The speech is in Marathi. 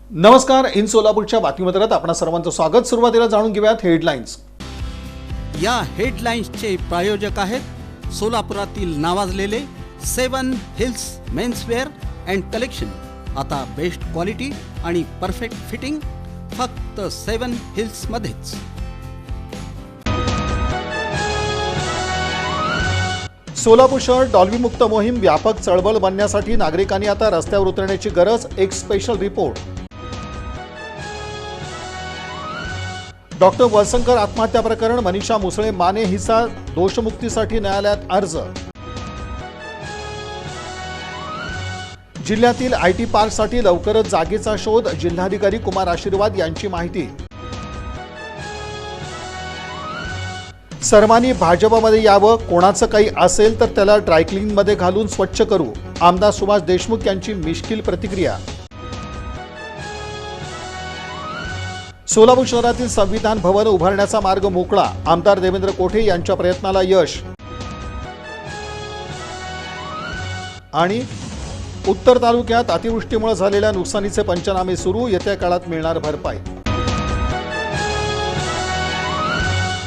नमस्कार. इन सोलापूरच्या बातमीपत्रात आपणा सर्वांचं स्वागत. सुरुवातीला जाणून घेऊयात हेडलाईन्स. या हेडलाईन्सचे प्रायोजक आहेत सोलापुरातील नावाजलेले 7 हिल्स मेन्सवेअर अँड कलेक्शन. आता बेस्ट क्वालिटी आणि परफेक्ट फिटिंग फक्त 7 हिल्स मध्येच. सोलापूर शहर डॉल्बी मुक्त मोहीम व्यापक चळवळ बनण्यासाठी नागरिकांनी आता रस्त्यावर उतरण्याची गरज. एक स्पेशल रिपोर्ट. डॉक्टर वळसंकर आत्महत्या प्रकरण, मनीषा मुसळे माने हिसा दोषमुक्तीसाठी न्यायालयात अर्ज. जिल्ह्यातील आयटी पार्कसाठी लवकरच जागेचा शोध, जिल्हाधिकारी कुमार आशीर्वाद यांची माहिती. सर्वांनी भाजपमध्ये यावं, कोणाचं काही असेल तर त्याला ड्रायक्लिनमध्ये घालून स्वच्छ करू, आमदार सुभाष देशमुख यांची मिश्किल प्रतिक्रिया. सोलापूर शहरातील संविधान भवन उभारण्याचा मार्ग मोकळा, आमदार देवेंद्र कोठे यांच्या प्रयत्नाला यश. आणि उत्तर तालुक्यात अतिवृष्टीमुळे झालेल्या नुकसानीचे पंचनामे सुरू, येत्या काळात मिळणार भरपाई.